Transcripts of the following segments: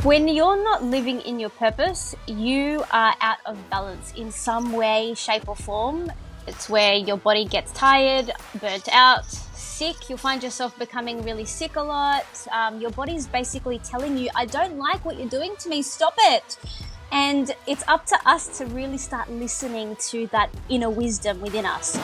When you're not living in your purpose, you are out of balance in some way, shape or form. It's where your body gets tired, burnt out, sick. You'll find yourself becoming really sick a lot. Your body's basically telling you, I don't like what you're doing to me, stop it. And it's up to us to really start listening to that inner wisdom within us.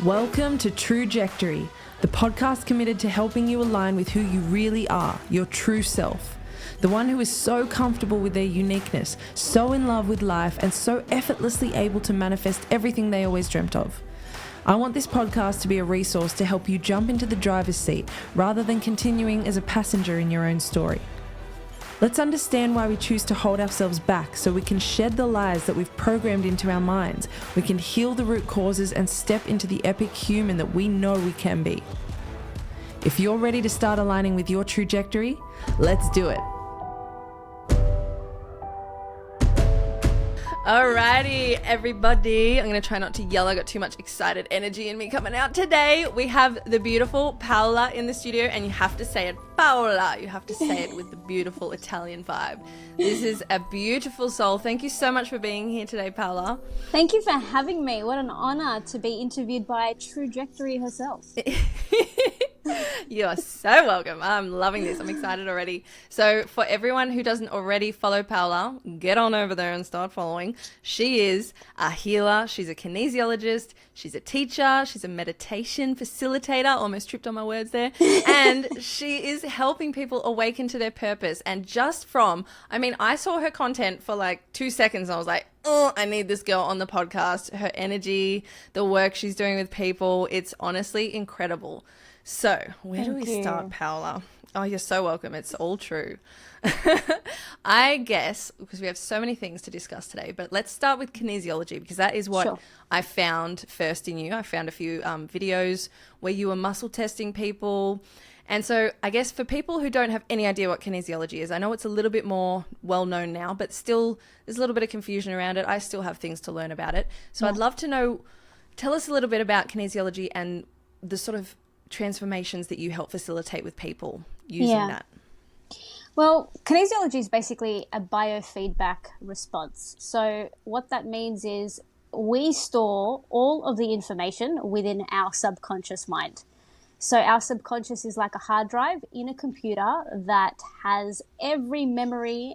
Welcome to Trujectory, the podcast committed to helping you align with who you really are, your true self. The one who is so comfortable with their uniqueness, so in love with life, and so effortlessly able to manifest everything they always dreamt of. I want this podcast to be a resource to help you jump into the driver's seat rather than continuing as a passenger in your own story. Let's understand why we choose to hold ourselves back so we can shed the lies that we've programmed into our minds. We can heal the root causes and step into the epic human that we know we can be. If you're ready to start aligning with your trajectory, let's do it. Alrighty, everybody. I'm going to try not to yell. I got too much excited energy in me coming out today. We have the beautiful Paola in the studio, and you have to say it, Paola. You have to say it with the beautiful Italian vibe. This is a beautiful soul. Thank you so much for being here today, Paola. Thank you for having me. What an honor to be interviewed by Trujectory herself. You are so welcome. I'm loving this. I'm excited already. So for everyone who doesn't already follow Paola, get on over there and start following. She is a healer. She's a kinesiologist. She's a teacher. She's a meditation facilitator. Almost tripped on my words there. And she is helping people awaken to their purpose. And just from, I saw her content for like 2 seconds and I was like, oh, I need this girl on the podcast. Her energy, the work she's doing with people, it's honestly incredible. So where do we start, Paola? Oh, you're so welcome. It's all true. I guess, because we have so many things to discuss today, but let's start with kinesiology, because that is what I found first in you. I found a few videos where you were muscle testing people. And so I guess for people who don't have any idea what kinesiology is, I know it's a little bit more well known now, but still there's a little bit of confusion around it. I still have things to learn about it. So I'd love to know, tell us a little bit about kinesiology and the sort of transformations that you help facilitate with people using that. Well, kinesiology is basically a biofeedback response. So what that means is we store all of the information within our subconscious mind. So our subconscious is like a hard drive in a computer that has every memory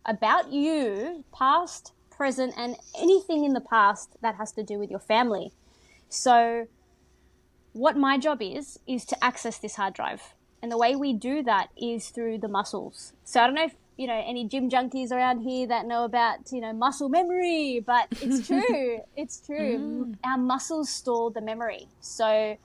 about you, past, present, and anything in the past that has to do with your family. So what my job is to access this hard drive. And the way we do that is through the muscles. So I don't know if, any gym junkies around here that know about, muscle memory, but it's true. It's true. Our muscles store the memory. So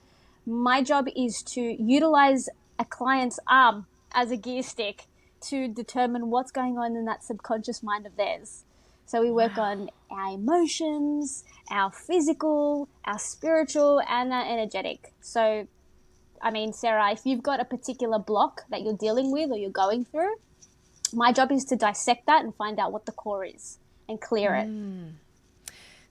my job is to utilize a client's arm as a gear stick to determine what's going on in that subconscious mind of theirs. So we work on our emotions, our physical, our spiritual, and our energetic. So, Sarah, if you've got a particular block that you're dealing with or you're going through, my job is to dissect that and find out what the core is and clear it.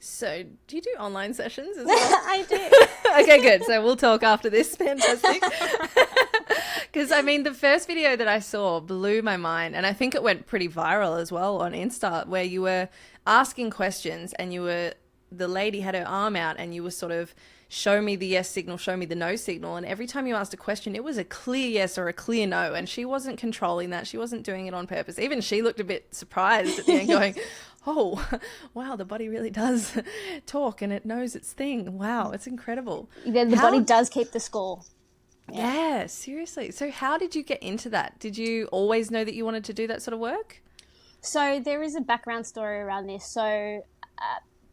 So do you do online sessions as well? I do. Okay, good. So we'll talk after this. Fantastic. Because, the first video that I saw blew my mind, and I think it went pretty viral as well on Insta, where you were asking questions and the lady had her arm out and you were sort of, show me the yes signal, show me the no signal. And every time you asked a question, it was a clear yes or a clear no. And she wasn't controlling that. She wasn't doing it on purpose. Even she looked a bit surprised at the end going, oh, wow, the body really does talk and it knows its thing. Wow, it's incredible. The body does keep the score. Yeah, seriously. So how did you get into that? Did you always know that you wanted to do that sort of work? So there is a background story around this. So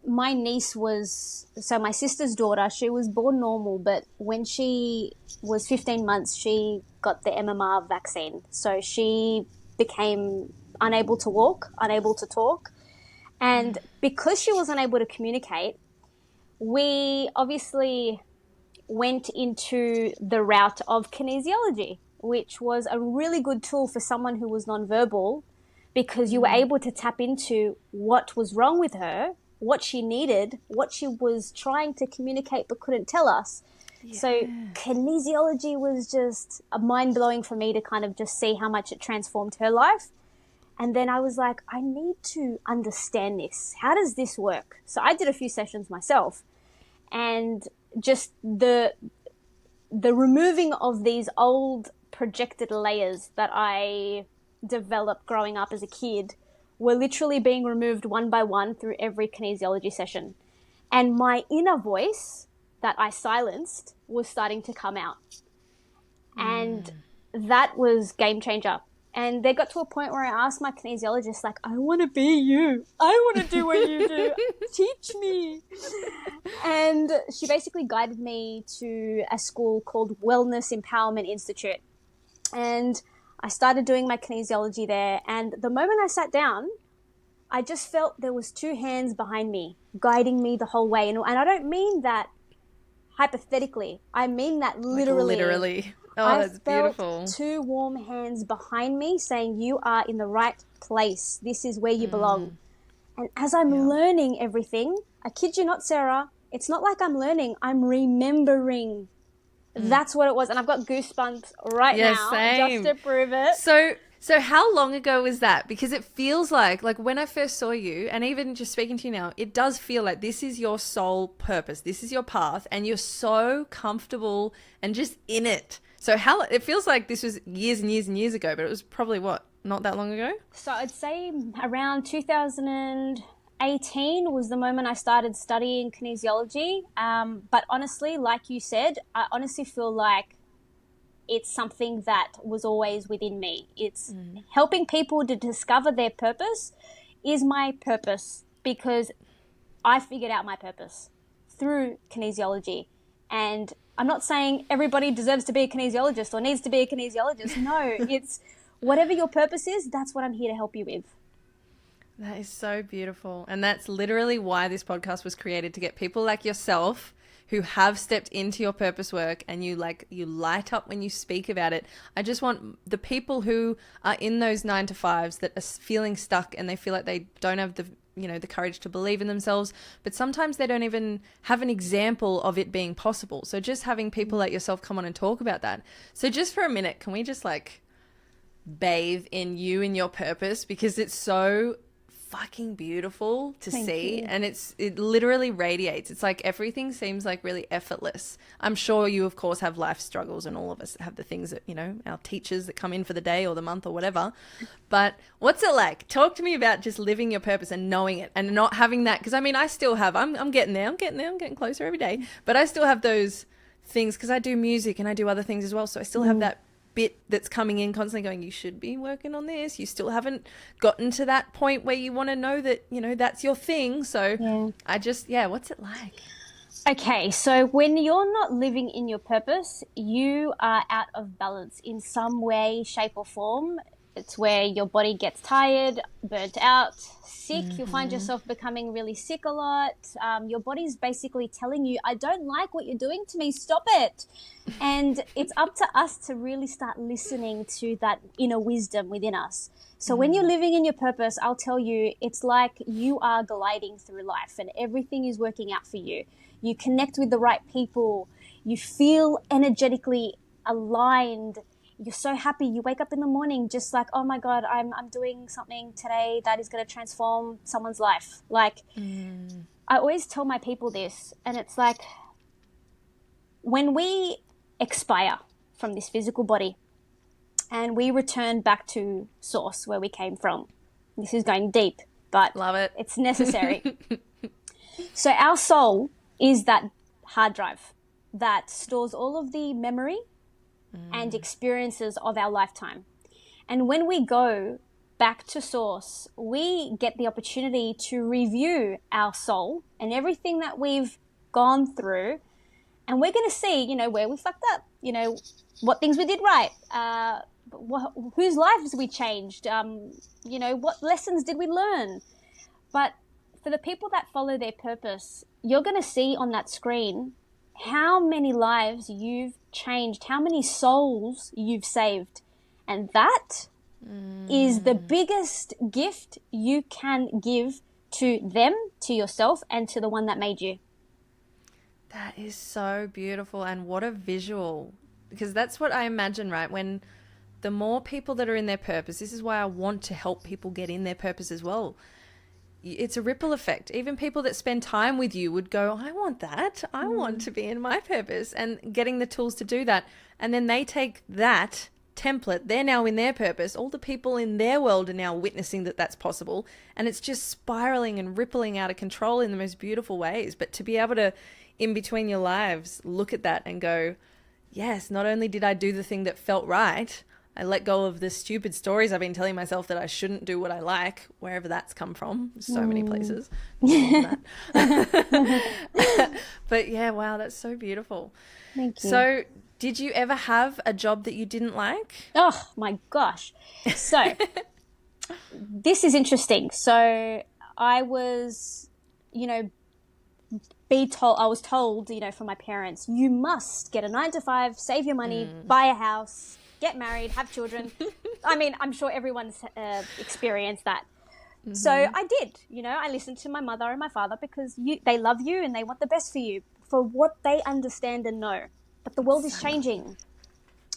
my niece my sister's daughter, she was born normal, but when she was 15 months, she got the MMR vaccine. So she became unable to walk, unable to talk. And because she was unable to communicate, we obviously went into the route of kinesiology, which was a really good tool for someone who was nonverbal, because you were able to tap into what was wrong with her, what she needed, what she was trying to communicate but couldn't tell us. So kinesiology was just mind-blowing for me to kind of just see how much it transformed her life. And then I was like, I need to understand this. How does this work? So I did a few sessions myself, and just the removing of these old projected layers that I developed growing up as a kid were literally being removed one by one through every kinesiology session. And my inner voice that I silenced was starting to come out. And that was game changer. And they got to a point where I asked my kinesiologist, like, I want to be you. I want to do what you do. Teach me. And she basically guided me to a school called Wellness Empowerment Institute. And I started doing my kinesiology there. And the moment I sat down, I just felt there was two hands behind me guiding me the whole way. And I don't mean that hypothetically. I mean that literally. Like literally. Oh, I that's felt beautiful. two warm hands behind me saying, you are in the right place. This is where you belong. And as I'm learning everything, I kid you not, Sarah, it's not like I'm learning. I'm remembering. That's what it was. And I've got goosebumps right now same. just to prove it. So how long ago was that? Because it feels like when I first saw you, and even just speaking to you now, it does feel like this is your sole purpose. This is your path, and you're so comfortable and just in it. So it feels like this was years and years and years ago, but it was probably not that long ago? So I'd say around 2018 was the moment I started studying kinesiology. But honestly, like you said, I honestly feel like it's something that was always within me. It's helping people to discover their purpose is my purpose, because I figured out my purpose through kinesiology. And I'm not saying everybody deserves to be a kinesiologist or needs to be a kinesiologist. No, it's whatever your purpose is, that's what I'm here to help you with. That is so beautiful. And that's literally why this podcast was created, to get people like yourself who have stepped into your purpose work, and you light up when you speak about it. I just want the people who are in those 9-to-5s that are feeling stuck, and they feel like they don't have the courage to believe in themselves, but sometimes they don't even have an example of it being possible. So just having people like yourself come on and talk about that. So just for a minute, can we just bathe in you and your purpose, because it's so fucking beautiful to see. And it literally radiates. It's like everything seems like really effortless. I'm sure you of course have life struggles, and all of us have the things that, our teachers that come in for the day or the month or whatever. But what's it like? Talk to me about just living your purpose and knowing it, and not having that, because I still have, I'm getting there, I'm getting closer every day, but I still have those things because I do music and I do other things as well. So I still have that bit that's coming in constantly going, you should be working on this. You still haven't gotten to that point where you want to know that, that's your thing. So what's it like? Okay, so when you're not living in your purpose, you are out of balance in some way, shape or form. It's where your body gets tired, burnt out, sick. You'll find yourself becoming really sick a lot. Your body's basically telling you, I don't like what you're doing to me, stop it. And it's up to us to really start listening to that inner wisdom within us. So when you're living in your purpose, I'll tell you, it's like you are gliding through life and everything is working out for you. You connect with the right people. You feel energetically aligned. You're so happy. You wake up in the morning just like, oh my God, I'm doing something today that is going to transform someone's life. I always tell my people this, and it's like, when we expire from this physical body and we return back to source where we came from, this is going deep, but love it. It's necessary. So our soul is that hard drive that stores all of the memory and experiences of our lifetime. And when we go back to source, we get the opportunity to review our soul and everything that we've gone through. And we're going to see, where we fucked up, what things we did right, whose lives we changed, what lessons did we learn. But for the people that follow their purpose, you're going to see on that screen how many lives you've changed, how many souls you've saved. And that is the biggest gift you can give to them, to yourself, and to the one that made you. That is so beautiful. And what a visual. Because that's what I imagine, right? When the more people that are in their purpose, this is why I want to help people get in their purpose as well. It's a ripple effect. Even people that spend time with you would go, I want that. I want to be in my purpose, and getting the tools to do that. And then they take that template. They're now in their purpose. All the people in their world are now witnessing that that's possible. And it's just spiraling and rippling out of control in the most beautiful ways. But to be able to, in between your lives, look at that and go, yes, not only did I do the thing that felt right, I let go of the stupid stories I've been telling myself that I shouldn't do what I like, wherever that's come from. So many places. But yeah, wow, that's so beautiful. Thank you. So did you ever have a job that you didn't like? Oh my gosh. So this is interesting. So I was, I was told, from my parents, you must get a 9-to-5, save your money, buy a house, get married, have children. I mean, I'm sure everyone's experienced that. So I did, I listened to my mother and my father because they love you and they want the best for you, for what they understand and know. But the world is changing.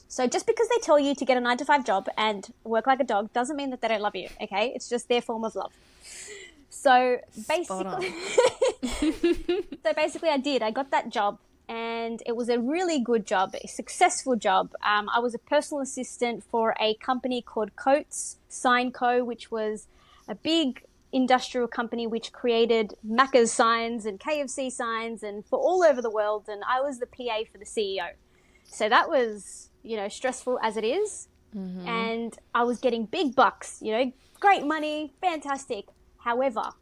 So just because they tell you to get a 9-to-5 job and work like a dog doesn't mean that they don't love you, okay? It's just their form of love. So basically, I did. I got that job. And it was a really good job, a successful job. I was a personal assistant for a company called Coates Sign Co., which was a big industrial company which created Macca's signs and KFC signs and for all over the world. And I was the PA for the CEO. So that was, stressful as it is. And I was getting big bucks, great money, fantastic. However,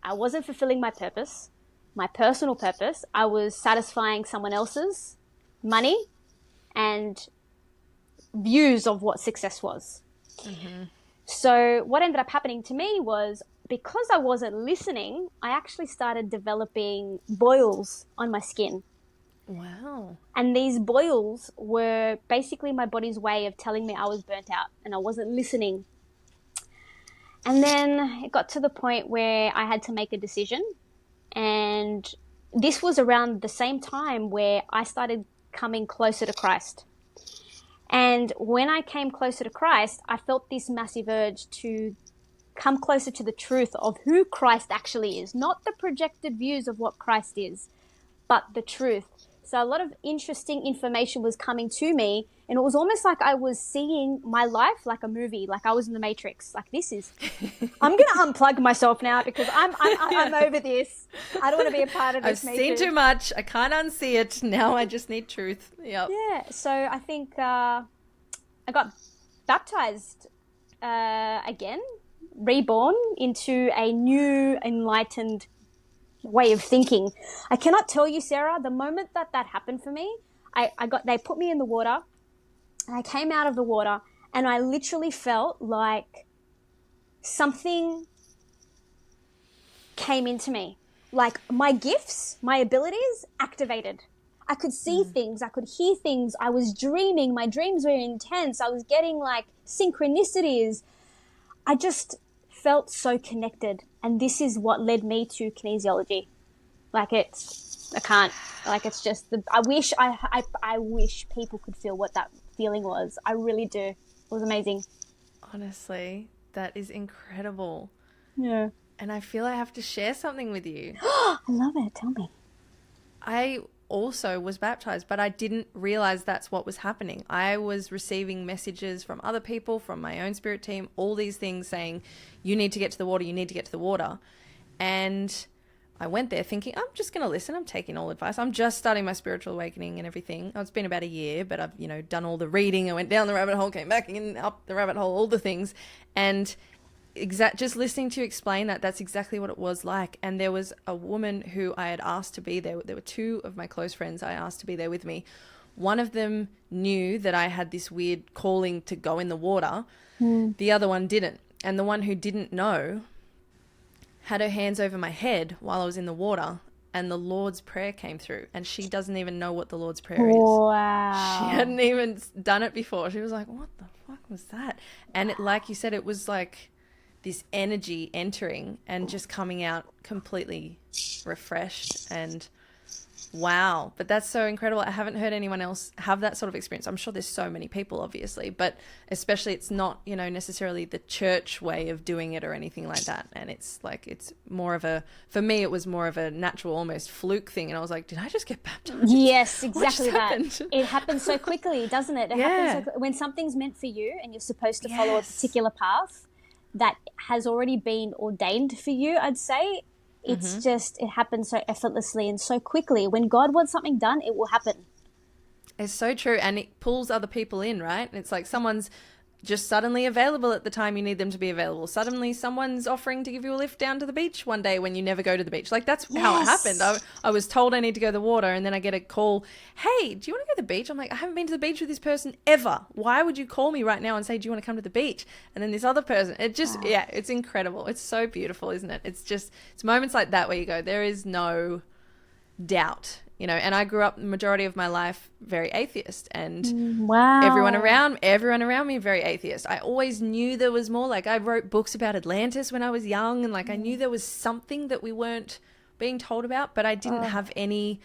I wasn't fulfilling my purpose. My personal purpose. I was satisfying someone else's money and views of what success was. So what ended up happening to me was, because I wasn't listening, I actually started developing boils on my skin. Wow. And these boils were basically my body's way of telling me I was burnt out and I wasn't listening. And then it got to the point where I had to make a decision. And this was around the same time where I started coming closer to Christ. And when I came closer to Christ, I felt this massive urge to come closer to the truth of who Christ actually is, not the projected views of what Christ is, but the truth. So a lot of interesting information was coming to me, and it was almost like I was seeing my life like a movie, like I was in the Matrix. Like, I'm going to unplug myself now because I'm over this. I don't want to be a part of this. I've seen too much. I can't unsee it. Now I just need truth. Yep. Yeah. So I think I got baptized again, reborn into a new enlightened way of thinking. I cannot tell you, Sarah, the moment that happened for me, they put me in the water and I came out of the water and I literally felt like something came into me. Like my gifts, my abilities activated. I could see things. I could hear things. I was dreaming. My dreams were intense. I was getting like synchronicities. I just felt so connected. And this is what led me to kinesiology. I wish people could feel what that feeling was. I really do. It was amazing. Honestly, that is incredible. Yeah. And I feel I have to share something with you. I love it. Tell me. I also was baptized, but I didn't realize that's what was happening. I was receiving messages from other people, from my own spirit team, all these things saying, you need to get to the water, you need to get to the water. And I went there thinking, I'm just going to listen. I'm taking all advice. I'm just starting my spiritual awakening and everything. It's been about a year, but I've, done all the reading. I went down the rabbit hole, came back in, up the rabbit hole, all the things. And just listening to you explain that's exactly what it was like. And there was a woman who I had asked to be there. There were two of my close friends I asked to be there with me. One of them knew that I had this weird calling to go in the water. The other one didn't. And the one who didn't know had her hands over my head while I was in the water, and the Lord's Prayer came through, and she doesn't even know what the Lord's Prayer is. Wow. She hadn't even done it before. She was like, what the fuck was that? And like you said, it was like this energy entering and just coming out completely refreshed. And Wow. But that's so incredible. I haven't heard anyone else have that sort of experience. I'm sure there's so many people, obviously, but especially it's not, you know, necessarily the church way of doing it or anything like that. And it's like, it's more of a, for me, it was more of a natural, almost fluke thing. And I was like, did I just get baptized? Yes, exactly that. Happened? It happens so quickly, doesn't it? It happens so when something's meant for you and you're supposed to follow a particular path that has already been ordained for you, I'd say. It's just, it happens so effortlessly and so quickly. When God wants something done, it will happen. It's so true. And it pulls other people in, right? It's like someone's just suddenly available at the time you need them to be available. Suddenly someone's offering to give you a lift down to the beach one day when you never go to the beach. Like that's how it happened. I was told I need to go to the water and then I get a call, hey, do you want to go to the beach? I'm like, I haven't been to the beach with this person ever. Why would you call me right now and say, do you want to come to the beach? And then this other person, it just, it's incredible. It's so beautiful, isn't it? It's just, it's moments like that where you go, there is no doubt. You know, and I grew up the majority of my life very atheist, and everyone around me very atheist. I always knew there was more. Like I wrote books about Atlantis when I was young, and like I knew there was something that we weren't being told about, but I didn't have any,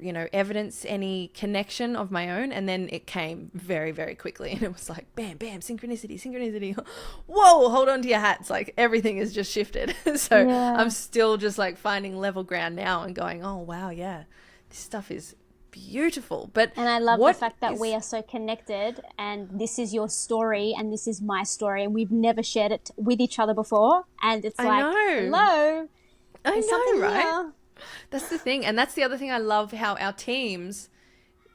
you know, evidence, any connection of my own. And then it came very, very quickly, and it was like, bam, bam, synchronicity. Whoa, hold on to your hats. Like everything has just shifted. So I'm still just like finding level ground now and going, oh wow, yeah. This stuff is beautiful. And I love the fact that we are so connected, and this is your story and this is my story, and we've never shared it with each other before. And it's hello. I know, right? Here. That's the thing. And that's the other thing I love, how our teams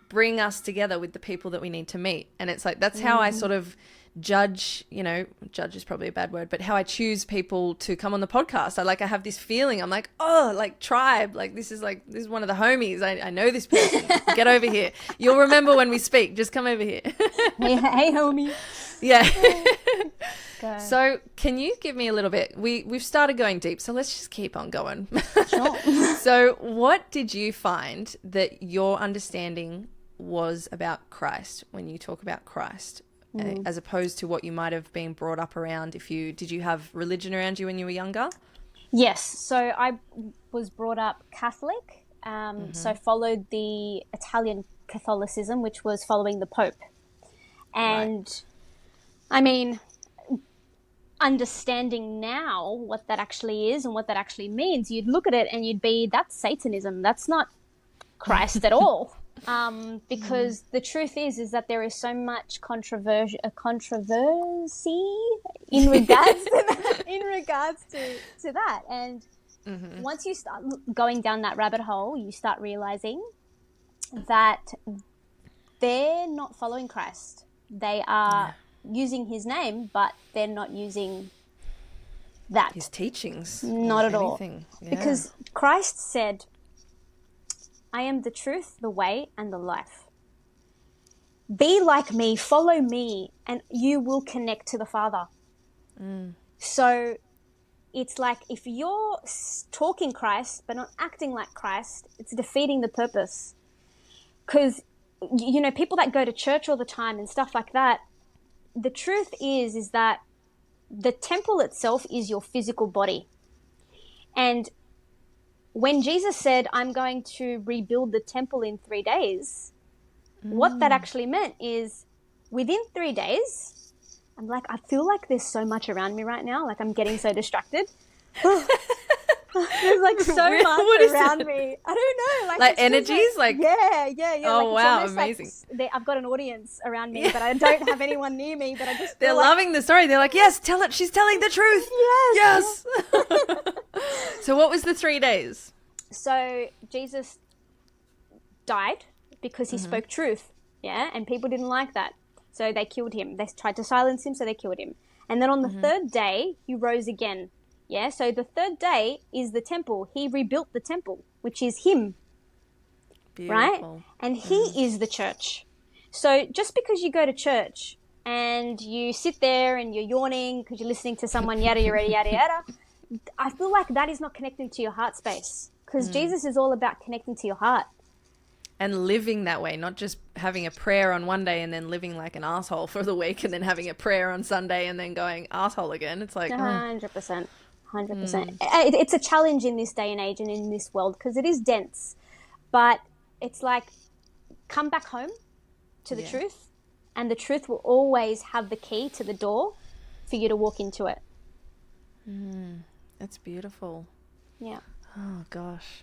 bring us together with the people that we need to meet. And it's like, that's how I sort of judge, you know, judge is probably a bad word, but how I choose people to come on the podcast. I have this feeling, I'm like, oh, like tribe, like this is one of the homies. I know this person. Get over here. You'll remember when we speak. Just come over here. hey homie. Yeah. So can you give me a little bit, we've started going deep, so let's just keep on going. Sure. So what did you find that your understanding was about Christ when you talk about Christ? As opposed to what you might have been brought up around. Did you have religion around you when you were younger? Yes. So I was brought up Catholic, so followed the Italian Catholicism, which was following the Pope. And I mean, understanding now what that actually is and what that actually means, you'd look at it and you'd be, that's Satanism. That's not Christ at all. Because the truth is that there is so much controversy in regards to that. And once you start going down that rabbit hole, you start realizing that they're not following Christ. They are using his name, but they're not using that. His teachings. Not at all. Yeah. Because Christ said, I am the truth, the way, and the life. Be like me, follow me, and you will connect to the Father. So it's like if you're talking Christ but not acting like Christ, it's defeating the purpose. Because, you know, people that go to church all the time and stuff like that, the truth is that the temple itself is your physical body. And when Jesus said, I'm going to rebuild the temple in 3 days, what that actually meant is within 3 days, I'm like, I feel like there's so much around me right now. Like I'm getting so distracted. There's like so much around me. I don't know. Like energies? Yeah. Oh, like, wow. Amazing. Like I've got an audience around me, but I don't have anyone near me, but I just They're loving the story. They're like, yes, tell it. She's telling the truth. Yes. So what was the 3 days? So Jesus died because he spoke truth. Yeah. And people didn't like that. So they killed him. They tried to silence him, so they killed him. And then on the third day, he rose again. Yeah, so the third day is the temple. He rebuilt the temple, which is him. Beautiful. Right? And he is the church. So just because you go to church and you sit there and you're yawning because you're listening to someone yada, yada, I feel like that is not connecting to your heart space, because Jesus is all about connecting to your heart. And living that way, not just having a prayer on one day and then living like an asshole for the week and then having a prayer on Sunday and then going asshole again. It's like 100%. It's a challenge in this day and age and in this world because it is dense. But it's like, come back home to the truth, and the truth will always have the key to the door for you to walk into it. That's beautiful. Yeah. Oh gosh.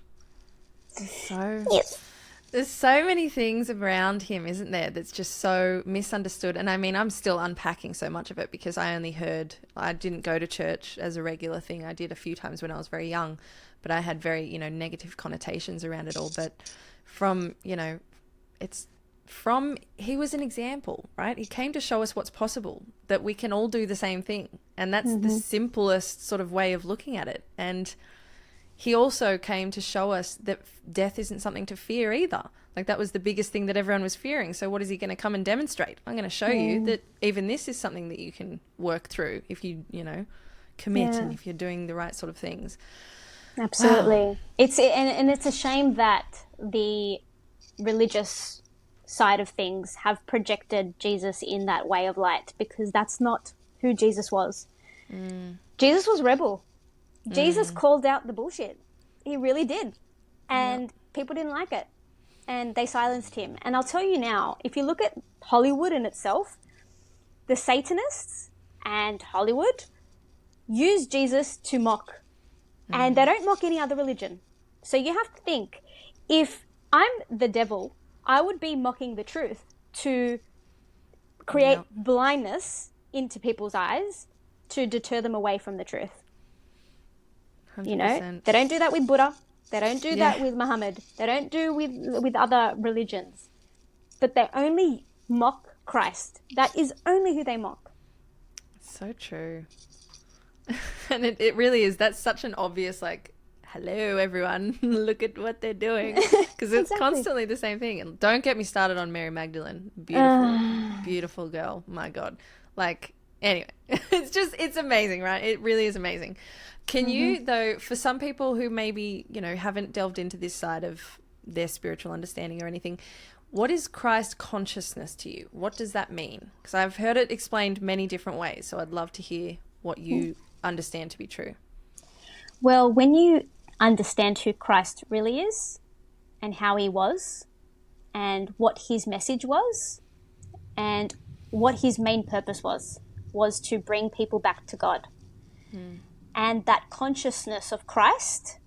There's so many things around him, isn't there, that's just so misunderstood. And I mean, I'm still unpacking so much of it because I didn't go to church as a regular thing. I did a few times when I was very young, but I had very, negative connotations around it all. But he was an example, right? He came to show us what's possible, that we can all do the same thing. And that's the simplest sort of way of looking at it. And he also came to show us that death isn't something to fear either. Like, that was the biggest thing that everyone was fearing. So what is he going to come and demonstrate? I'm going to show you that even this is something that you can work through if you, commit and if you're doing the right sort of things. Absolutely. Wow. It's a shame that the religious side of things have projected Jesus in that way of light, because that's not who Jesus was. Jesus was rebel. Jesus called out the bullshit. He really did. And people didn't like it. And they silenced him. And I'll tell you now, if you look at Hollywood in itself, the Satanists and Hollywood use Jesus to mock. And they don't mock any other religion. So you have to think, if I'm the devil, I would be mocking the truth to create blindness into people's eyes to deter them away from the truth. 100%. They don't do that with Buddha. They don't do that with Muhammad. They don't do with other religions. But they only mock Christ. That is only who they mock. So true. And it really is. That's such an obvious, like, hello, everyone, look at what they're doing. Because it's constantly the same thing. And don't get me started on Mary Magdalene. Beautiful, beautiful girl. My God. Like, anyway, it's amazing, right? It really is amazing. Can you, though, for some people who maybe, haven't delved into this side of their spiritual understanding or anything, what is Christ consciousness to you? What does that mean? Because I've heard it explained many different ways. So I'd love to hear what you understand to be true. Well, when you understand who Christ really is and how he was and what his message was and what his main purpose was to bring people back to God. And that consciousness of Christ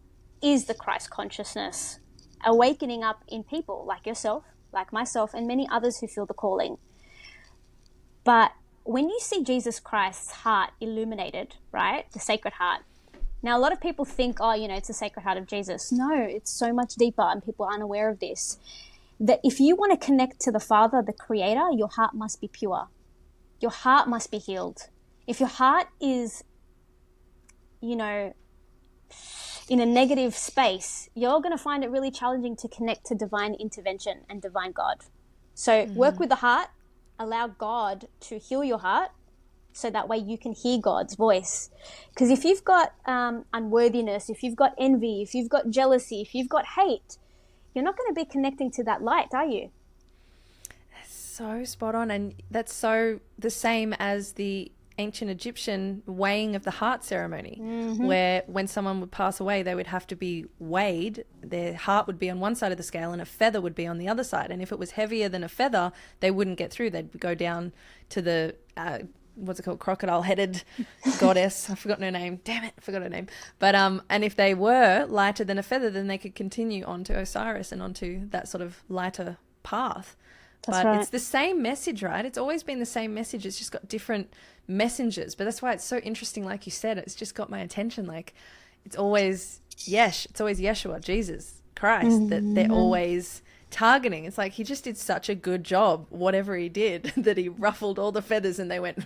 is the Christ consciousness awakening up in people like yourself, like myself, and many others who feel the calling. But when you see Jesus Christ's heart illuminated, right, the Sacred Heart, now a lot of people think, it's the Sacred Heart of Jesus. No, it's so much deeper, and people aren't aware of this. That if you want to connect to the Father, the Creator, your heart must be pure. Your heart must be healed. If your heart is, in a negative space, you're going to find it really challenging to connect to divine intervention and divine God. So work with the heart, allow God to heal your heart, so that way you can hear God's voice. Because if you've got unworthiness, if you've got envy, if you've got jealousy, if you've got hate, you're not going to be connecting to that light, are you? So spot on. And that's so the same as the ancient Egyptian weighing of the heart ceremony, where when someone would pass away, they would have to be weighed. Their heart would be on one side of the scale and a feather would be on the other side. And if it was heavier than a feather, they wouldn't get through. They'd go down to the, crocodile-headed goddess. I've forgotten her name. Damn it, I forgot her name. But and if they were lighter than a feather, then they could continue on to Osiris and onto that sort of lighter path. But it's the same message, right? It's always been the same message. It's just got different messengers. But that's why it's so interesting, like you said. It's just got my attention. Like, it's always it's always Yeshua, Jesus Christ, that they're always targeting. It's like he just did such a good job, whatever he did, that he ruffled all the feathers and they went,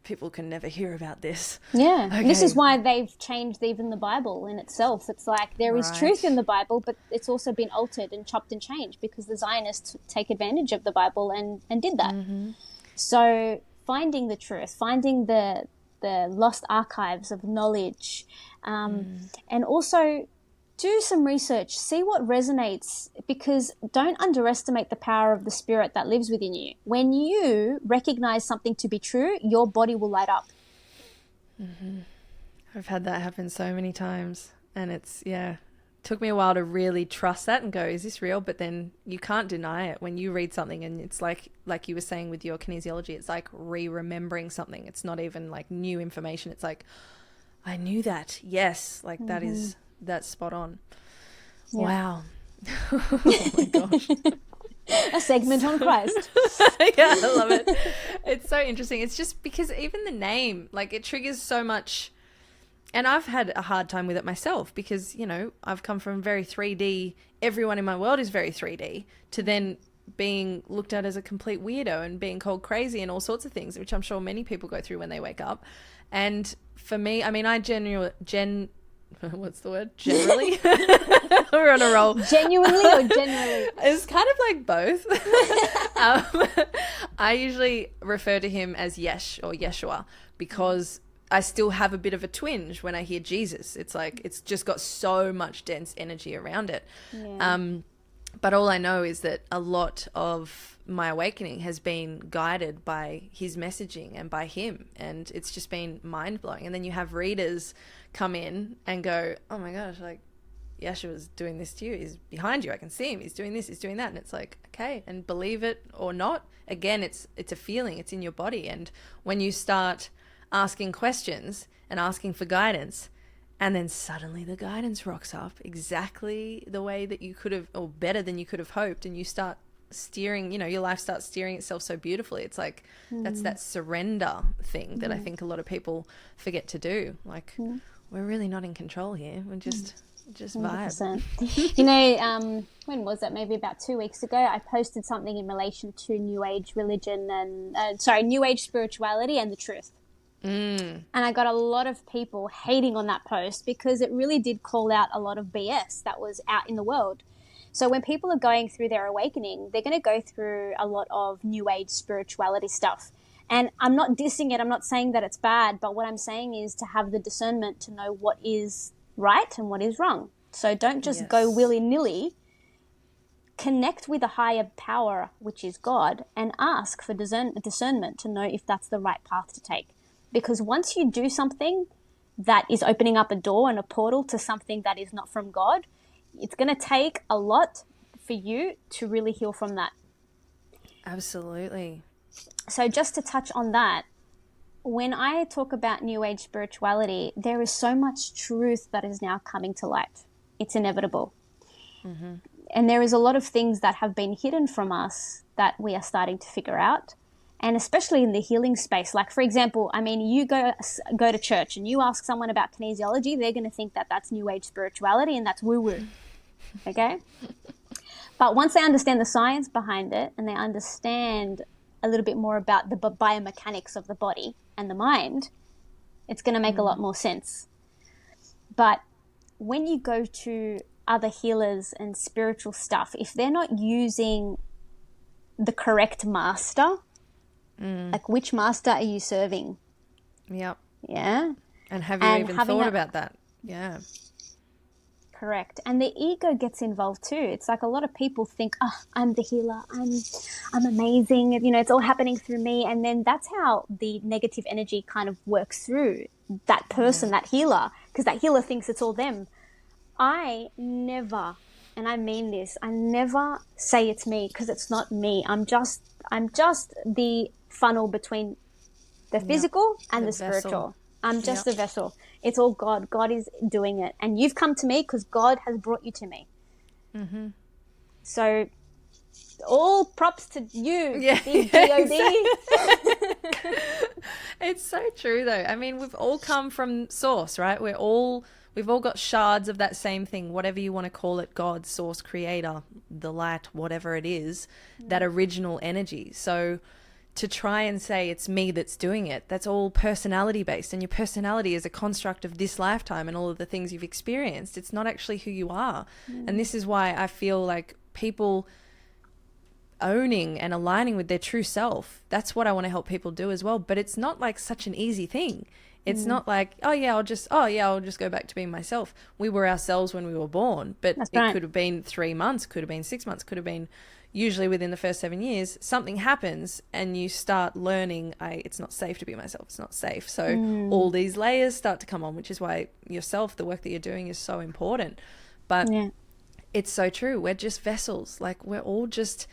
people can never hear about this. Yeah. Okay. This is why they've changed even the Bible in itself. It's like there is truth in the Bible, but it's also been altered and chopped and changed because the Zionists take advantage of the Bible and did that. So finding the truth, finding the lost archives of knowledge, and also do some research, see what resonates, because don't underestimate the power of the spirit that lives within you. When you recognize something to be true, your body will light up. I've had that happen so many times, and it's took me a while to really trust that and go, is this real? But then you can't deny it when you read something, and it's like you were saying with your kinesiology, it's like remembering something. It's not even like new information. It's like, I knew that. Yes. Like that's spot on. Yeah. Wow. Oh my gosh. A segment on Christ. Yeah, I love it. It's so interesting. It's just because even the name, like, it triggers so much. And I've had a hard time with it myself because, you know, I've come from very 3D. Everyone in my world is very 3D, to then being looked at as a complete weirdo and being called crazy and all sorts of things, which I'm sure many people go through when they wake up. And for me, I mean, what's the word? Generally? We're on a roll. Genuinely or generally? It's kind of like both. I usually refer to him as Yesh or Yeshua because I still have a bit of a twinge when I hear Jesus. It's like, it's just got so much dense energy around it. Yeah. But all I know is that a lot of my awakening has been guided by his messaging and by him. And it's just been mind blowing. And then you have readers come in and go, oh my gosh, like, Yeshua's doing this to you. He's behind you. I can see him. He's doing this. He's doing that. And it's like, okay. And believe it or not, again, it's a feeling. It's in your body. And when you start asking questions and asking for guidance, and then suddenly the guidance rocks up exactly the way that you could have, or better than you could have hoped, and you start steering, you know, your life starts steering itself so beautifully. It's like, that's that surrender thing that I think a lot of people forget to do. Like, we're really not in control here. We're just vibe. You know, when was that? Maybe about 2 weeks ago, I posted something in relation to New Age religion and, New Age spirituality and the truth. And I got a lot of people hating on that post because it really did call out a lot of BS that was out in the world. So when people are going through their awakening, they're going to go through a lot of New Age spirituality stuff. And I'm not dissing it. I'm not saying that it's bad. But what I'm saying is to have the discernment to know what is right and what is wrong. So don't just go willy-nilly. Connect with a higher power, which is God, and ask for discernment to know if that's the right path to take. Because once you do something that is opening up a door and a portal to something that is not from God, it's going to take a lot for you to really heal from that. Absolutely. So just to touch on that, when I talk about New Age spirituality, there is so much truth that is now coming to light. It's inevitable. And there is a lot of things that have been hidden from us that we are starting to figure out. And especially in the healing space, like, for example, I mean, you go to church and you ask someone about kinesiology, they're going to think that that's New Age spirituality and that's woo-woo, okay? But once they understand the science behind it and they understand a little bit more about the biomechanics of the body and the mind, it's going to make a lot more sense. But when you go to other healers and spiritual stuff, if they're not using the correct master, like, which master are you serving? Yep. Yeah. And have you even thought about that? Yeah. Correct. And the ego gets involved too. It's like a lot of people think, oh, I'm the healer. I'm amazing. You know, it's all happening through me. And then that's how the negative energy kind of works through that person, that healer, because that healer thinks it's all them. I never, and I mean this, I never say it's me, because it's not me. I'm just the funnel between the physical and the spiritual. Vessel. I'm just the vessel. It's all God. God is doing it. And you've come to me because God has brought you to me. So all props to you, big G-O-D. It's so true though. I mean, we've all come from source, right? We've all got shards of that same thing, whatever you want to call it, God, source, creator, the light, whatever it is, that original energy. So to try and say it's me that's doing it, that's all personality based, and your personality is a construct of this lifetime and all of the things you've experienced. It's not actually who you are. And this is why I feel like people owning and aligning with their true self, that's what I want to help people do as well. But it's not like such an easy thing. It's not like, I'll just go back to being myself. We were ourselves when we were born, but it could have been 3 months, could have been 6 months, could have been usually within the first 7 years. Something happens and you start learning, it's not safe to be myself. It's not safe. So all these layers start to come on, which is why yourself, the work that you're doing is so important. But Yeah. it's so true. We're just vessels. Like we're all just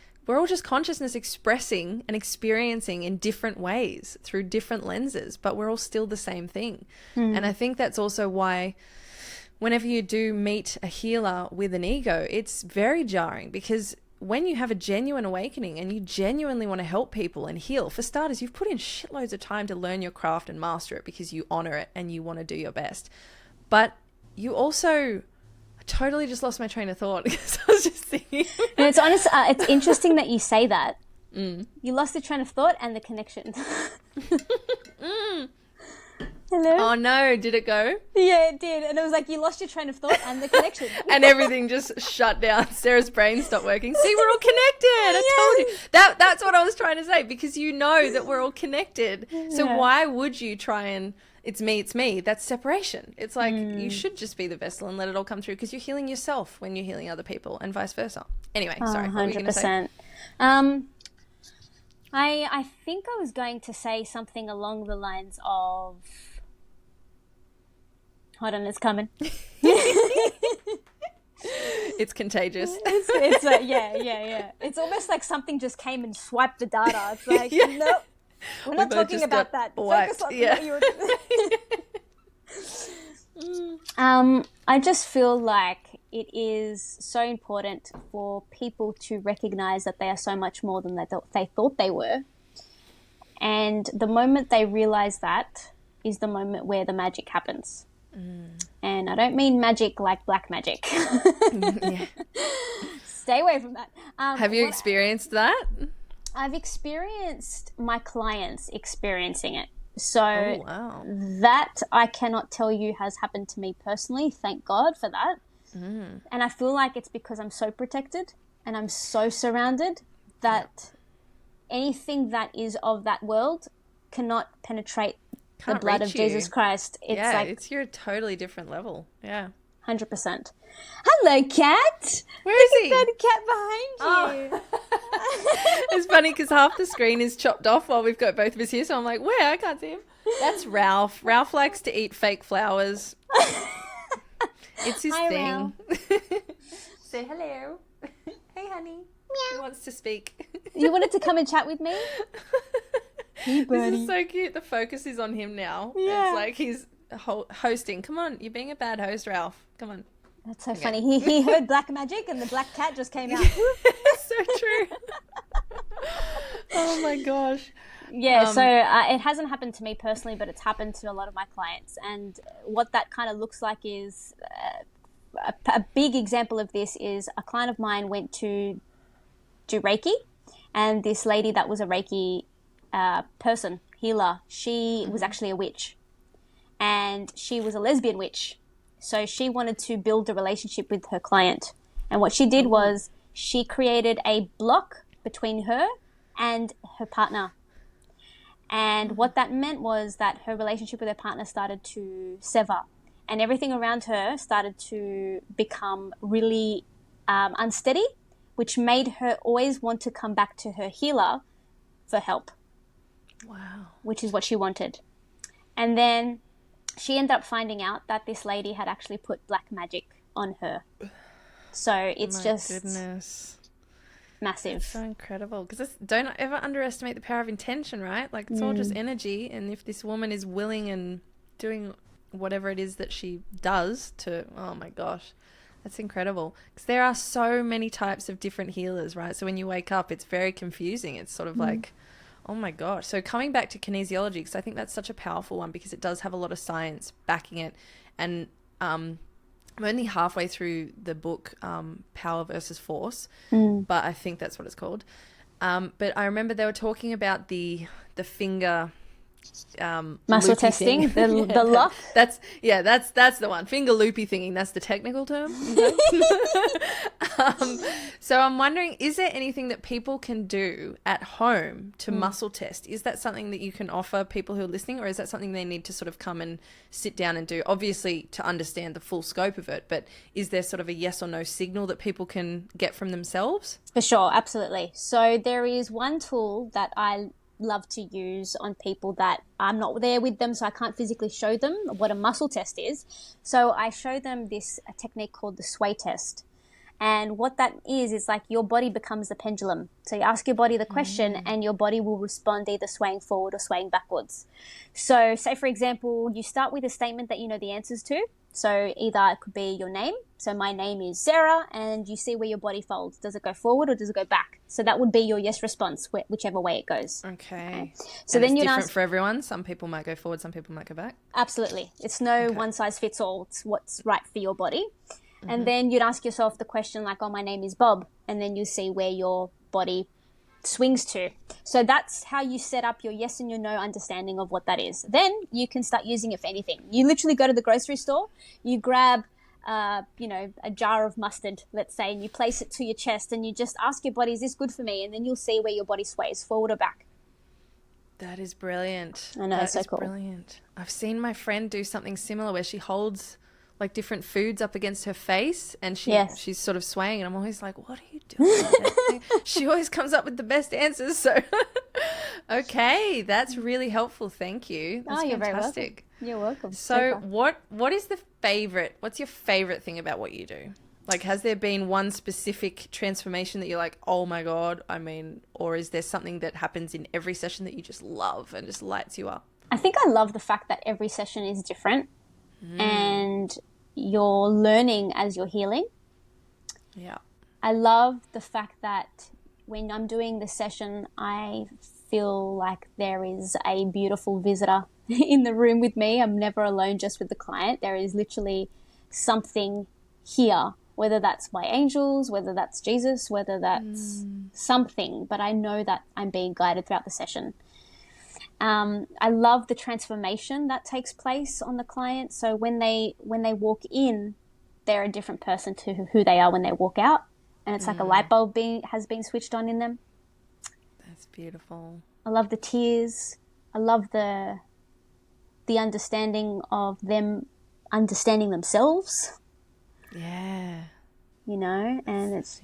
consciousness expressing and experiencing in different ways through different lenses, but we're all still the same thing. And I think that's also why whenever you do meet a healer with an ego, it's very jarring, because when you have a genuine awakening and you genuinely want to help people and heal, for starters, you've put in shitloads of time to learn your craft and master it because you honor it and you want to do your best. But you also... I totally just lost my train of thought because I was just thinking. And it's interesting that you say that. You lost the train of thought and the connection. Hello? Oh no, did it go? Yeah, it did. And it was like you lost your train of thought and the connection. And everything just shut down. Sarah's brain stopped working. See, we're all connected. I told you. That's what I was trying to say, because you know that we're all connected. So why would you try and it's me? That's separation. It's like you should just be the vessel and let it all come through, because you're healing yourself when you're healing other people and vice versa. Anyway, sorry. 100%. What were you going to say? I think I was going to say something along the lines of... Hold on, it's coming. It's contagious. It's like, yeah. It's almost like something just came and swiped the data. It's like, nope, we're not talking about that. Focus on what you were... I just feel like it is so important for people to recognize that they are so much more than they thought they were. And the moment they realize that is the moment where the magic happens. And I don't mean magic like black magic. Stay away from that. Have you experienced that? I've experienced my clients experiencing it. So wow. That I cannot tell you has happened to me personally. Thank God for that. And I feel like it's because I'm so protected and I'm so surrounded that anything that is of that world cannot penetrate the blood of Jesus Christ. It's your totally different level. Yeah. 100%. Hello, cat. Where is he? That cat behind you. It's funny because half the screen is chopped off while we've got both of us here. So I'm like, where? I can't see him. That's Ralph. Ralph likes to eat fake flowers. It's his thing. Say hello. Hey, honey. Meow. He wants to speak. You wanted to come and chat with me? Hey, buddy. This is so cute. The focus is on him now. Yeah. It's like he's hosting. Come on. You're being a bad host, Ralph. Come on. That's so funny. He heard black magic and the black cat just came out. So true. Oh, my gosh. Yeah, so it hasn't happened to me personally, but it's happened to a lot of my clients. And what that kind of looks like is a big example of this is a client of mine went to do Reiki, and this lady that was a Reiki person, healer, she was actually a witch, and she was a lesbian witch. So she wanted to build a relationship with her client. And what she did was she created a block between her and her partner. And what that meant was that her relationship with her partner started to sever, and everything around her started to become really unsteady, which made her always want to come back to her healer for help. Wow. Which is what she wanted. And then she ended up finding out that this lady had actually put black magic on her. So it's goodness. Massive. It's so incredible. Because don't ever underestimate the power of intention, right? Like, it's all just energy. And if this woman is willing and doing whatever it is that she does to, oh my gosh, that's incredible. Because there are so many types of different healers, right? So when you wake up, it's very confusing. It's sort of like, oh my gosh. So coming back to kinesiology, because I think that's such a powerful one, because it does have a lot of science backing it. And I'm only halfway through the book, Power versus Force, but I think that's what it's called. But I remember they were talking about the finger muscle testing, the lock. That's the one. Finger loopy thingy. That's the technical term. So I'm wondering, is there anything that people can do at home to muscle test? Is that something that you can offer people who are listening, or is that something they need to sort of come and sit down and do? Obviously, to understand the full scope of it, but is there sort of a yes or no signal that people can get from themselves? For sure, absolutely. So there is one tool that I love to use on people that I'm not there with them, so I can't physically show them what a muscle test is. So I show them a technique called the sway test. And what that is like your body becomes the pendulum. So you ask your body the question and your body will respond either swaying forward or swaying backwards. So say, for example, you start with a statement that you know the answers to. So either it could be your name. So my name is Sarah, and you see where your body folds. Does it go forward or does it go back? So that would be your yes response, whichever way it goes. Okay. So and then it's you'd different ask, for everyone. Some people might go forward, some people might go back. absolutely. It's no one size fits all. It's what's right for your body. And then you'd ask yourself the question like, oh, my name is Bob. And then you see where your body swings to. So that's how you set up your yes and your no understanding of what that is. Then you can start using it for anything. You literally go to the grocery store, you grab, a jar of mustard, let's say, and you place it to your chest and you just ask your body, is this good for me? And then you'll see where your body sways forward or back. That is brilliant. I know, it's so cool. Brilliant. I've seen my friend do something similar where she holds like different foods up against her face and she's sort of swaying, and I'm always like, what are you doing? She always comes up with the best answers. So okay, that's really helpful. Thank you. That's you're fantastic. Very welcome. You're welcome. So what is what's your favorite thing about what you do? Like, has there been one specific transformation that you're like, oh my God, or is there something that happens in every session that you just love and just lights you up? I think I love the fact that every session is different and you're learning as you're healing. Yeah. I love the fact that when I'm doing the session, I feel like there is a beautiful visitor in the room with me. I'm never alone just with the client. There is literally something here, whether that's my angels, whether that's Jesus, whether that's something, but I know that I'm being guided throughout the session. I love the transformation that takes place on the client. So when they walk in, they're a different person to who they are when they walk out. And it's like a light bulb has been switched on in them. That's beautiful. I love the tears. I love the understanding of them understanding themselves. Yeah. And it's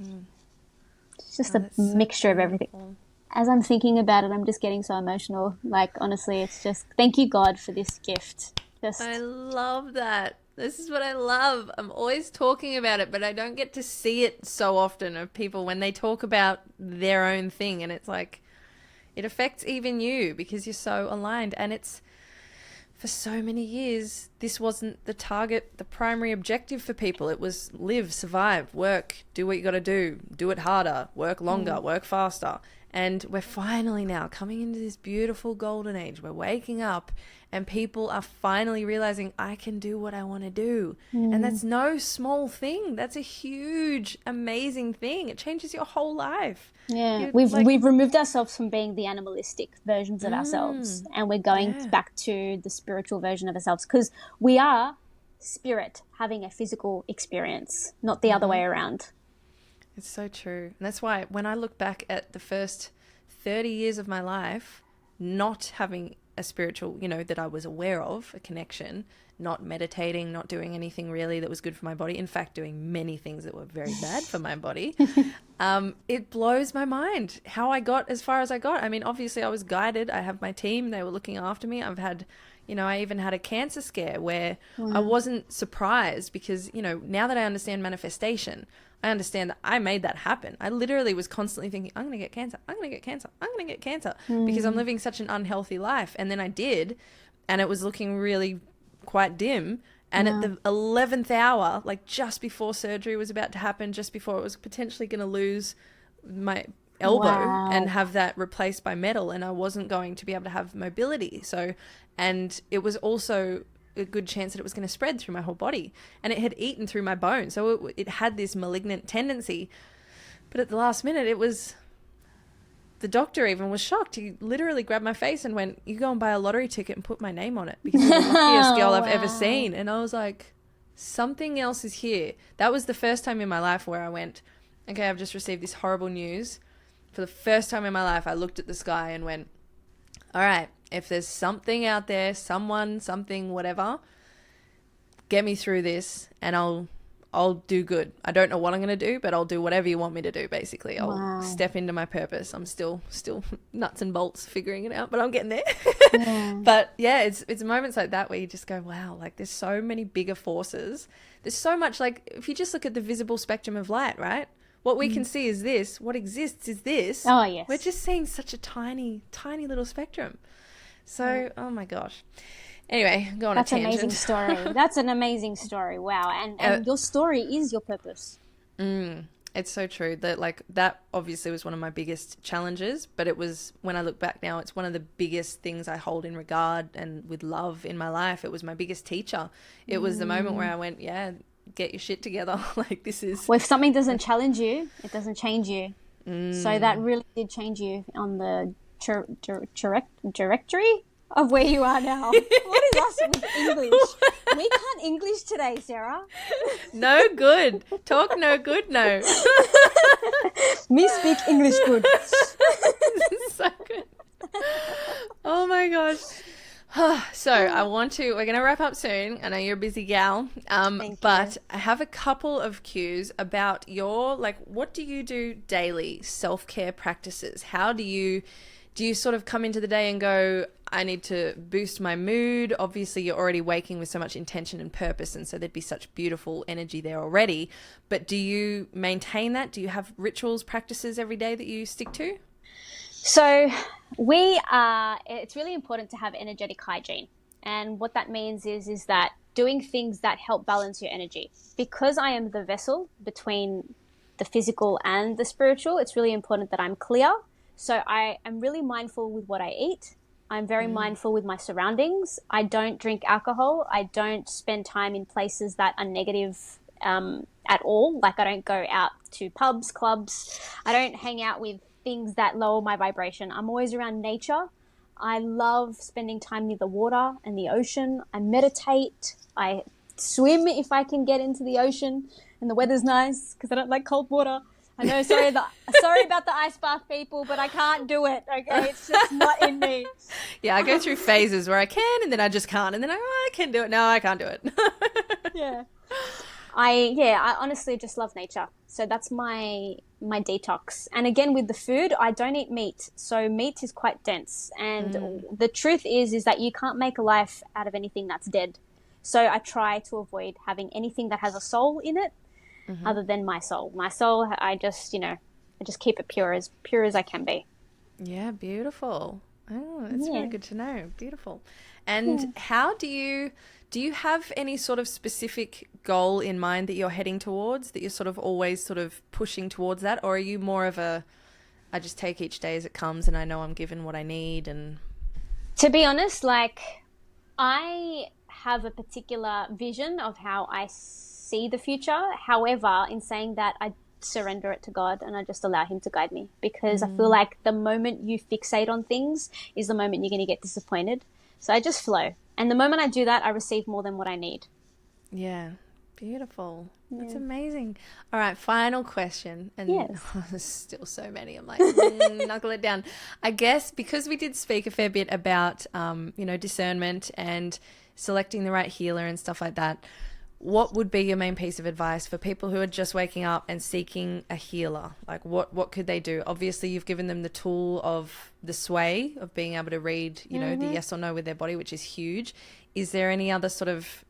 just a mixture of everything. Beautiful. As I'm thinking about it, I'm just getting so emotional. Like, honestly, it's just, thank you, God, for this gift. I love that. This is what I love. I'm always talking about it, but I don't get to see it so often of people when they talk about their own thing. And it's like, it affects even you because you're so aligned. And it's, for so many years, this wasn't the target, the primary objective for people. It was live, survive, work, do what you got to do it harder, work longer, work faster. And we're finally now coming into this beautiful golden age. We're waking up and people are finally realizing I can do what I want to do. And that's no small thing. That's a huge, amazing thing. It changes your whole life. Yeah, we've removed ourselves from being the animalistic versions of ourselves, and we're going back to the spiritual version of ourselves, because we are spirit having a physical experience, not the other way around. It's so true. And that's why when I look back at the first 30 years of my life, not having a spiritual, that I was aware of, a connection, not meditating, not doing anything really that was good for my body. In fact, doing many things that were very bad for my body. It blows my mind how I got as far as I got. I mean, obviously I was guided. I have my team. They were looking after me. I've had, I even had a cancer scare where I wasn't surprised because, now that I understand manifestation, I understand that I made that happen. I literally was constantly thinking, I'm going to get cancer. I'm going to get cancer. I'm going to get cancer because I'm living such an unhealthy life. And then I did, and it was looking really quite dim. And at the 11th hour, like just before surgery was about to happen, just before it was potentially going to lose my elbow and have that replaced by metal, and I wasn't going to be able to have mobility. So, and it was also a good chance that it was going to spread through my whole body, and it had eaten through my bone. So it had this malignant tendency. But at the last minute, the doctor even was shocked. He literally grabbed my face and went, you go and buy a lottery ticket and put my name on it because you're the luckiest girl I've ever seen. And I was like, something else is here. That was the first time in my life where I went, okay, I've just received this horrible news. For the first time in my life, I looked at the sky and went, all right, if there's something out there, someone, something, whatever, get me through this, and I'll I'll do good. I don't know what I'm going to do, but I'll do whatever you want me to do, basically. I'll Wow. step into my purpose. I'm still nuts and bolts figuring it out, but I'm getting there. Yeah. But yeah, it's moments like that where you just go, wow, like there's so many bigger forces. There's so much, like if you just look at the visible spectrum of light, right? What we can see is this. What exists is this. Oh, yes. We're just seeing such a tiny, tiny little spectrum. So, oh my gosh. Anyway, go on a tangent. That's an amazing story. That's an amazing story. Wow. And your story is your purpose. It's so true that like that obviously was one of my biggest challenges, but it was, when I look back now, it's one of the biggest things I hold in regard and with love in my life. It was my biggest teacher. It was the moment where I went, yeah, get your shit together. Like this is... Well, if something doesn't challenge you, it doesn't change you. So that really did change you on the trajectory of where you are now. What is us with English? We can't English today, Sarah. No good. Talk no good, no. Me speak English good. So good. Oh my gosh. So we're going to wrap up soon. I know you're a busy gal, but I have a couple of cues about your, like, what do you do daily, self-care practices? How do you sort of come into the day and go, I need to boost my mood? Obviously, you're already waking with so much intention and purpose, and so there'd be such beautiful energy there already. But do you maintain that? Do you have rituals, practices every day that you stick to? So it's really important to have energetic hygiene. And what that means is that doing things that help balance your energy. Because I am the vessel between the physical and the spiritual, it's really important that I'm clear. So I am really mindful with what I eat. I'm very mindful with my surroundings. I don't drink alcohol. I don't spend time in places that are negative at all. Like I don't go out to pubs, clubs. I don't hang out with things that lower my vibration. I'm always around nature. I love spending time near the water and the ocean. I meditate. I swim if I can get into the ocean and the weather's nice because I don't like cold water. I know, sorry about the ice bath people, but I can't do it, okay? It's just not in me. Yeah, I go through phases where I can and then I just can't. And then I can do it. No, I can't do it. Yeah. I honestly just love nature. So that's my detox. And again, with the food, I don't eat meat. So meat is quite dense. And the truth is that you can't make a life out of anything that's dead. So I try to avoid having anything that has a soul in it. Other than my soul. My soul, I just keep it pure as I can be. Yeah, beautiful. Oh, that's really good to know. Beautiful. And how do you have any sort of specific goal in mind that you're heading towards, that you're sort of always sort of pushing towards that? Or are you more of I just take each day as it comes and I know I'm given what I need? And to be honest, like I have a particular vision of how I see the future. However, in saying that, I surrender it to God and I just allow him to guide me, because I feel like the moment you fixate on things is the moment you're going to get disappointed. So I just flow. And the moment I do that, I receive more than what I need. Yeah. Beautiful. That's amazing. All right, final question. And there's still so many. I'm like, knuckle it down. I guess because we did speak a fair bit about, discernment and selecting the right healer and stuff like that, what would be your main piece of advice for people who are just waking up and seeking a healer? Like what could they do? Obviously, you've given them the tool of the sway, of being able to read, the yes or no with their body, which is huge. Is there any other sort of,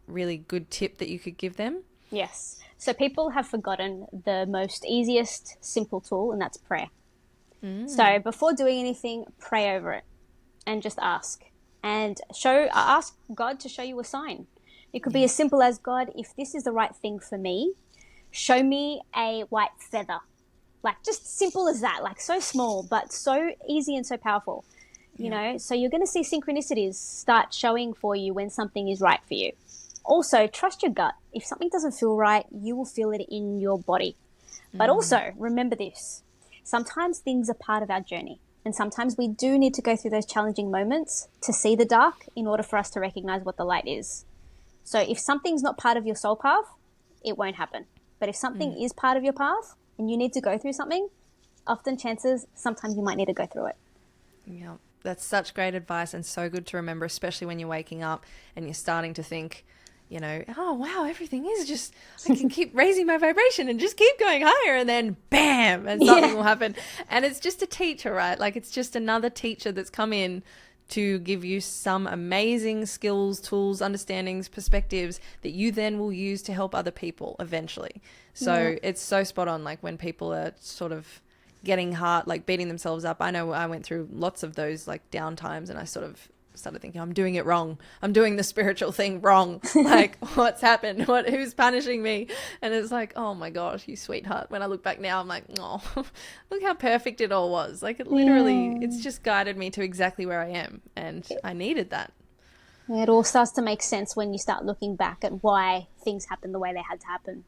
really good tip that you could give them? Yes. So people have forgotten the most easiest, simple tool, and that's prayer. So before doing anything, pray over it and just ask. And ask God to show you a sign. It could be as simple as, God, if this is the right thing for me, show me a white feather. Like just simple as that, like so small, but so easy and so powerful, you know? So you're going to see synchronicities start showing for you when something is right for you. Also, trust your gut. If something doesn't feel right, you will feel it in your body. But also remember this, sometimes things are part of our journey. And sometimes we do need to go through those challenging moments to see the dark in order for us to recognize what the light is. So if something's not part of your soul path, it won't happen. But if something is part of your path and you need to go through something, sometimes you might need to go through it. Yeah, that's such great advice and so good to remember, especially when you're waking up and you're starting to think, oh wow, everything is just, I can keep raising my vibration and just keep going higher, and then bam, and something will happen. And it's just a teacher, right? Like, it's just another teacher that's come in to give you some amazing skills, tools, understandings, perspectives that you then will use to help other people eventually. So it's so spot on. Like, when people are sort of getting hard, like beating themselves up. I know I went through lots of those like down times, and I sort of started thinking, I'm doing it wrong. I'm doing the spiritual thing wrong. Like, what's happened? Who's punishing me? And it's like, oh my gosh, you sweetheart. When I look back now, I'm like, oh, look how perfect it all was. Like, it literally, it's just guided me to exactly where I am. And I needed that. It all starts to make sense when you start looking back at why things happened the way they had to happen.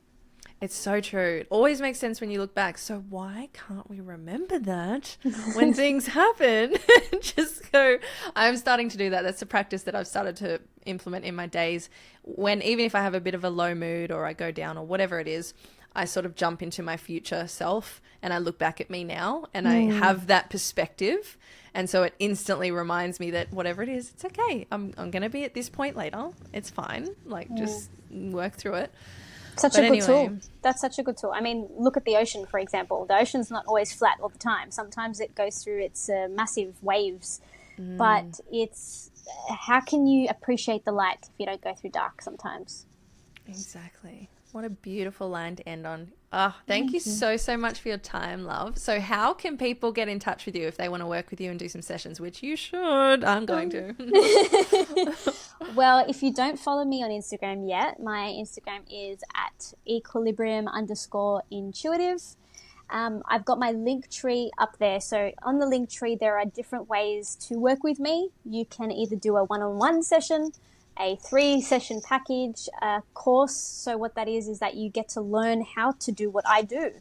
It's so true. It always makes sense when you look back. So why can't we remember that when things happen? Just go. I'm starting to do that. That's a practice that I've started to implement in my days. When, even if I have a bit of a low mood or I go down or whatever it is, I sort of jump into my future self and I look back at me now, and I have that perspective. And so it instantly reminds me that whatever it is, it's okay. I'm going to be at this point later. It's fine. Like, just work through it. Such a good tool. That's such a good tool. I mean, look at the ocean, for example. The ocean's not always flat all the time. Sometimes it goes through its massive waves. But it's, how can you appreciate the light if you don't go through dark sometimes? Exactly. What a beautiful line to end on. Oh, thank you so much for your time, love. So how can people get in touch with you if they want to work with you and do some sessions, which you should? I'm going to. Well, if you don't follow me on Instagram yet, my Instagram is at equilibrium_intuitive. I've got my link tree up there. So on the link tree, there are different ways to work with me. You can either do a one-on-one session, a 3-session package, a course. So what that is that you get to learn how to do what I do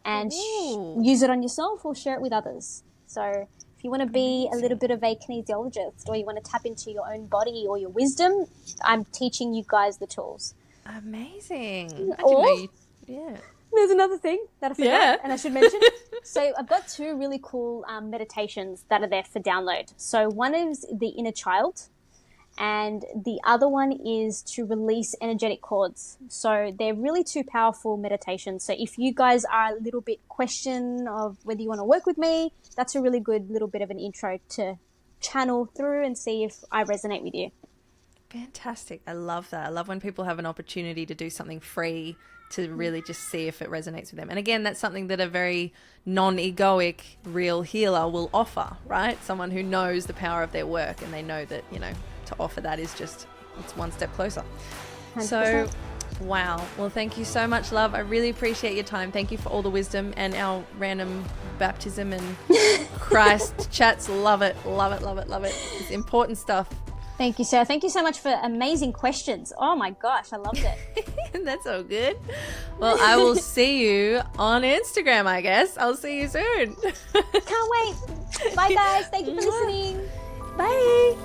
and use it on yourself or share it with others. So if you want to be a little bit of a kinesiologist, or you want to tap into your own body or your wisdom, I'm teaching you guys the tools. Amazing. There's another thing that I forgot and I should mention. So I've got 2 really cool meditations that are there for download. So one is the inner child, and the other one is to release energetic cords. So they're really 2 powerful meditations. So if you guys are a little bit question of whether you want to work with me, that's a really good little bit of an intro to channel through and see if I resonate with you. Fantastic. I love that. I love when people have an opportunity to do something free to really just see if it resonates with them. And again, that's something that a very non-egoic real healer will offer, right? Someone who knows the power of their work, and they know that, to offer that is just, it's one step closer. 100%. So, wow. Well, thank you so much, love. I really appreciate your time. Thank you for all the wisdom and our random baptism and Christ chats. Love it. Love it. Love it. Love it. It's important stuff. Thank you, Sarah. Thank you so much for amazing questions. Oh my gosh, I loved it. That's all good. Well, I will see you on Instagram, I guess. I'll see you soon. Can't wait. Bye, guys. Thank you for listening. Bye.